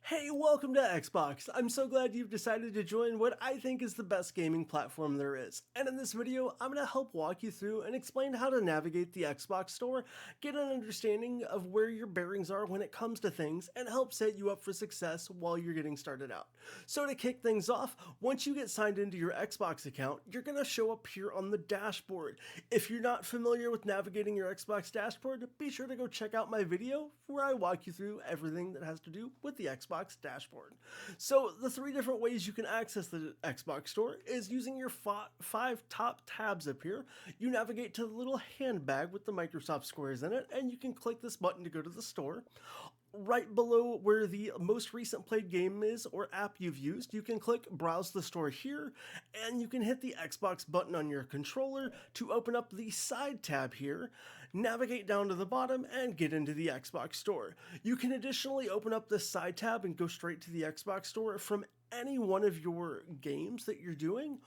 Hey, welcome to Xbox. I'm so glad you've decided to join what I think is the best gaming platform there is. And in this video, I'm going to help walk you through and explain how to navigate the Xbox store, get an understanding of where your bearings are when it comes to things, and help set you up for success while you're getting started out. So to kick things off, once you get signed into your Xbox account, you're going to show up here on the dashboard. If you're not familiar with navigating your Xbox dashboard, be sure to go check out my video where I walk you through everything that has to do with the Xbox dashboard. So the three different ways you can access the Xbox store is using your five top tabs up here. You navigate to the little handbag with the Microsoft squares in it, and you can click this button to go to the store. Right below where the most recent played game is or app you've used, you can click Browse the Store here, and you can hit the Xbox button on your controller to open up the side tab here, navigate down to the bottom, and get into the Xbox Store. You can additionally open up this side tab and go straight to the Xbox Store from any one of your games that you're doing.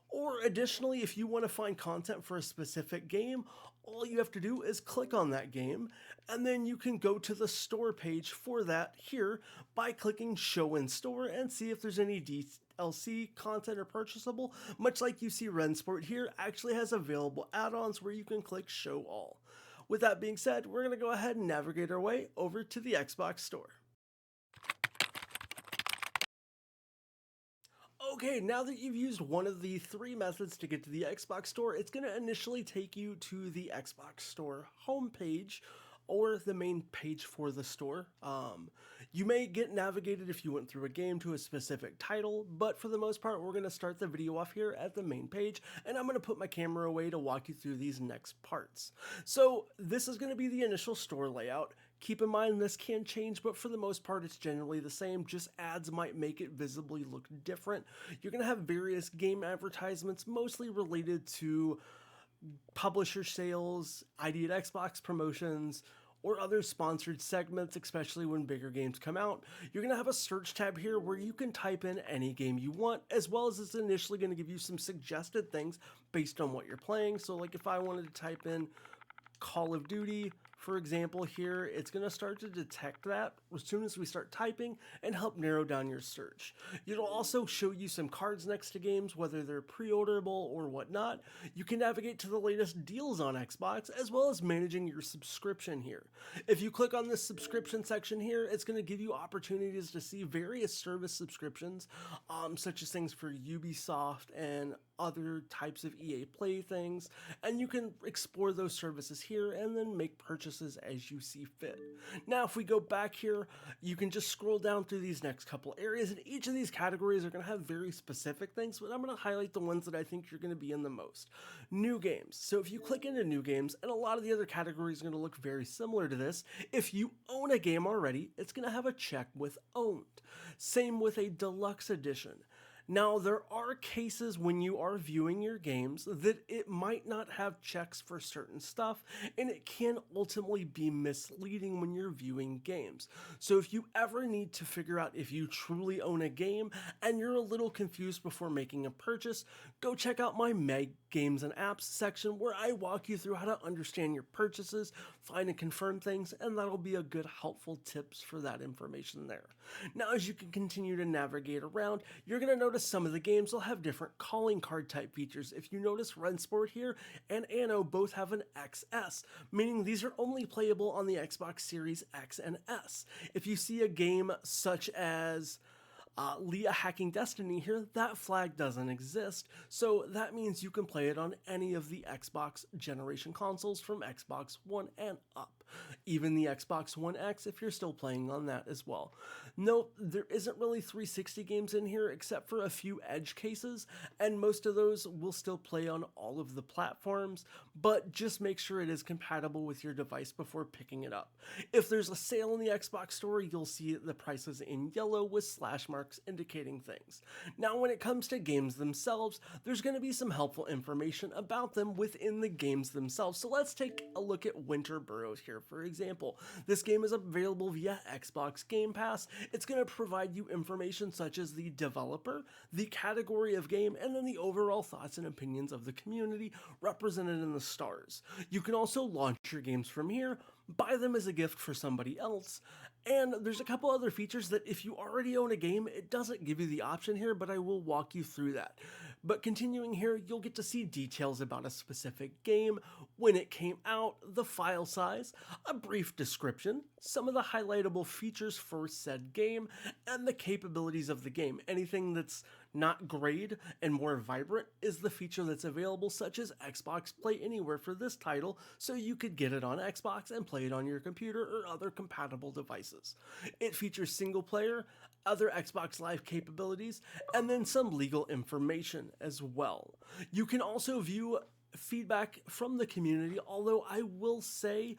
Or additionally, if you want to find content for a specific game, all you have to do is click on that game, and then you can go to the store page for that here by clicking Show in Store and see if there's any DLC content or purchasable. Much like you see Rensport here, actually has available add-ons where you can click Show All. With that being said, we're going to go ahead and navigate our way over to the Xbox Store. Okay, now that you've used one of the three methods to get to the Xbox Store, it's going to initially take you to the Xbox Store homepage or the main page for the store. You may get navigated if you went through a game to a specific title, but for the most part, we're going to start the video off here at the main page, and I'm going to put my camera away to walk you through these next parts. So this is going to be the initial store layout. Keep in mind this can change, but for the most part it's generally the same, just ads might make it visibly look different. You're going to have various game advertisements, mostly related to publisher sales, ID at Xbox promotions, or other sponsored segments, especially when bigger games come out. You're going to have a search tab here where you can type in any game you want, as well as it's initially going to give you some suggested things based on what you're playing. So like if I wanted to type in Call of Duty, for example, here, it's going to start to detect that as soon as we start typing and help narrow down your search. It'll also show you some cards next to games, whether they're pre-orderable or whatnot. You can navigate to the latest deals on Xbox, as well as managing your subscription here. If you click on this subscription section here, it's going to give you opportunities to see various service subscriptions, such as things for Ubisoft and other types of EA Play things, and you can explore those services here and then make purchases as you see fit. Now, if we go back here, you can just scroll down through these next couple areas, and each of these categories are going to have very specific things, but I'm going to highlight the ones that I think you're going to be in the most. New games. So if you click into new games, and a lot of the other categories are going to look very similar to this, if you own a game already, it's going to have a check with owned. Same with a deluxe edition. Now, there are cases when you are viewing your games that it might not have checks for certain stuff, and it can ultimately be misleading when you're viewing games. So if you ever need to figure out if you truly own a game and you're a little confused before making a purchase, go check out my Meg Games and Apps section where I walk you through how to understand your purchases, find and confirm things, and that'll be a good helpful tips for that information there. Now, as you can continue to navigate around, you're going to notice some of the games will have different calling card type features. If you notice, Rensport here and Anno both have an XS, meaning these are only playable on the Xbox Series X and S. If you see a game such as Leah Hacking Destiny here, that flag doesn't exist, so that means you can play it on any of the Xbox generation consoles from Xbox One and up. Even the Xbox One X if you're still playing on that as well. Note, there isn't really 360 games in here except for a few edge cases, and most of those will still play on all of the platforms, but just make sure it is compatible with your device before picking it up. If there's a sale in the Xbox store, you'll see the prices in yellow with slash marks indicating things. Now, when it comes to games themselves, there's going to be some helpful information about them within the games themselves. So let's take a look at Winter Burrows here, for example. This game is available via Xbox Game Pass. It's going to provide you information such as the developer, the category of game, and then the overall thoughts and opinions of the community represented in the stars. You can also launch your games from here, buy them as a gift for somebody else, And there's a couple other features that if you already own a game, it doesn't give you the option here, but I will walk you through that. But continuing here, you'll get to see details about a specific game, when it came out, the file size, a brief description, some of the highlightable features for said game, and the capabilities of the game. Anything that's not grayed and more vibrant is the feature that's available, such as Xbox Play Anywhere for this title, so you could get it on Xbox and play it on your computer or other compatible devices. It features single player, other Xbox Live capabilities, and then some legal information as well. You can also view feedback from the community, although I will say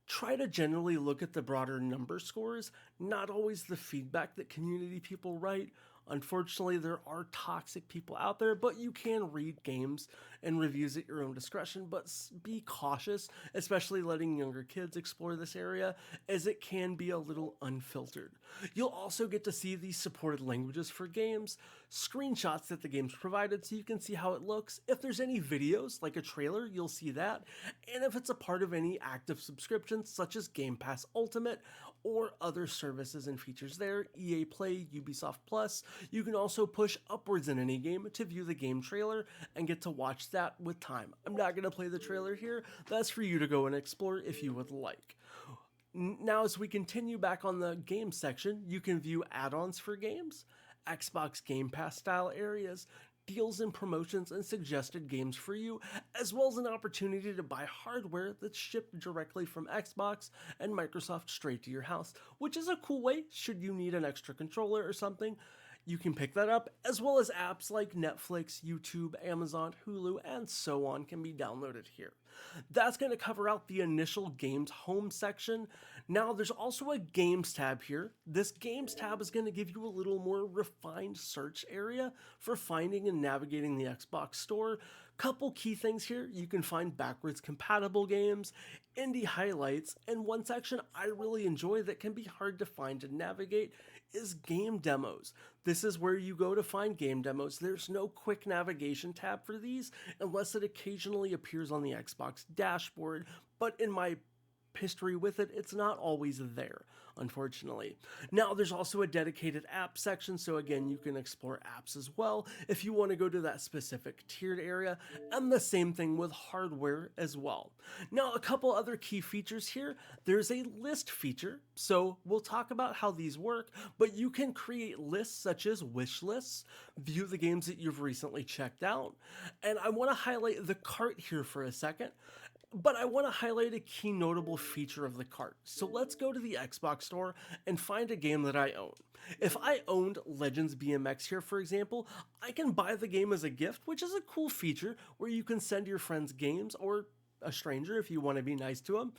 try to generally look at the broader number scores, not always the feedback that community people write. Unfortunately, there are toxic people out there, but you can read games and reviews at your own discretion, but be cautious, especially letting younger kids explore this area, as it can be a little unfiltered. You'll also get to see the supported languages for games, screenshots that the game's provided so you can see how it looks. If there's any videos, like a trailer, you'll see that, and if it's a part of any active subscriptions, such as Game Pass Ultimate, or other services and features there, EA Play, Ubisoft Plus. You can also push upwards in any game to view the game trailer and get to watch that with time. I'm not going to play the trailer here, that's for you to go and explore if you would like. Now, as we continue back on the game section, you can view add-ons for games, Xbox Game Pass style areas, deals and promotions and suggested games for you, as well as an opportunity to buy hardware that's shipped directly from Xbox and Microsoft straight to your house, which is a cool way should you need an extra controller or something. You can pick that up, as well as apps like Netflix, YouTube, Amazon, Hulu, and so on can be downloaded here. That's going to cover out the initial games home section. Now there's also a games tab here. This games tab is going to give you a little more refined search area for finding and navigating the Xbox store. Couple key things here: you can find backwards compatible games, indie highlights, and one section I really enjoy that can be hard to find and navigate is game demos. This is where you go to find game demos. There's no quick navigation tab for these unless it occasionally appears on the Xbox dashboard, but in my history with it, it's not always there, unfortunately. Now, there's also a dedicated app section, so again, you can explore apps as well if you want to go to that specific tiered area, and the same thing with hardware as well. Now, a couple other key features here. There's a list feature, so we'll talk about how these work, but you can create lists such as wish lists, view the games that you've recently checked out, and I want to highlight the cart here for a second. But I want to highlight a key notable feature of the cart. So let's go to the Xbox store and find a game that I own. If I owned Legends BMX here, for example, I can buy the game as a gift, which is a cool feature where you can send your friends games, or a stranger if you want to be nice to them,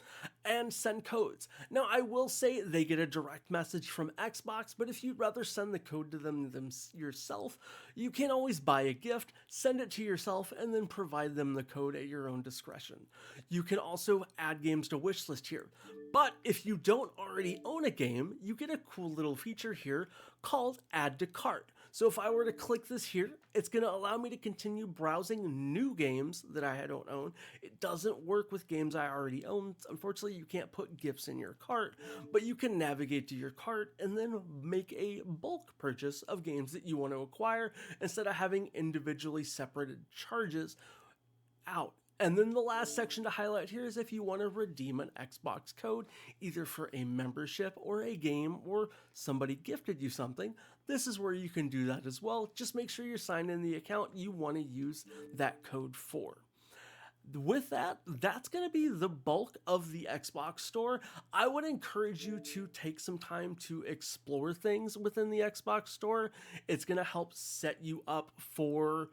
and send codes. Now, I will say they get a direct message from Xbox, but if you'd rather send the code to them yourself, you can always buy a gift, send it to yourself, and then provide them the code at your own discretion. You can also add games to wishlist here. But if you don't already own a game, you get a cool little feature here called Add to Cart. So if I were to click this here, it's going to allow me to continue browsing new games that I don't own. It doesn't work with games I already own. Unfortunately, you can't put gifts in your cart, but you can navigate to your cart and then make a bulk purchase of games that you want to acquire instead of having individually separated charges out. And then the last section to highlight here is if you want to redeem an Xbox code, either for a membership or a game, or somebody gifted you something, this is where you can do that as well. Just make sure you're signed in the account you want to use that code for. With that, that's going to be the bulk of the Xbox store. I would encourage you to take some time to explore things within the Xbox store. It's going to help set you up for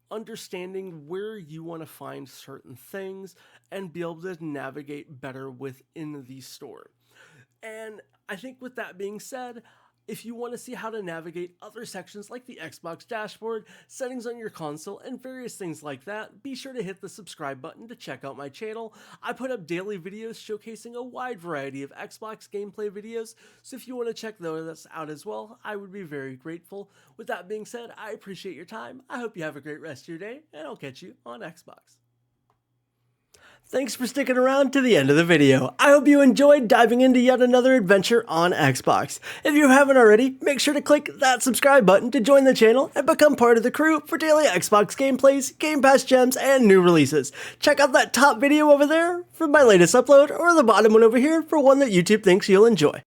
understanding where you want to find certain things and be able to navigate better within the store. And I think with that being said, if you want to see how to navigate other sections like the Xbox dashboard, settings on your console, and various things like that, be sure to hit the subscribe button to check out my channel. I put up daily videos showcasing a wide variety of Xbox gameplay videos, so if you want to check those out as well, I would be very grateful. With that being said, I appreciate your time. I hope you have a great rest of your day, and I'll catch you on Xbox. Thanks for sticking around to the end of the video. I hope you enjoyed diving into yet another adventure on Xbox. If you haven't already, make sure to click that subscribe button to join the channel and become part of the crew for daily Xbox gameplays, Game Pass gems, and new releases. Check out that top video over there for my latest upload, or the bottom one over here for one that YouTube thinks you'll enjoy.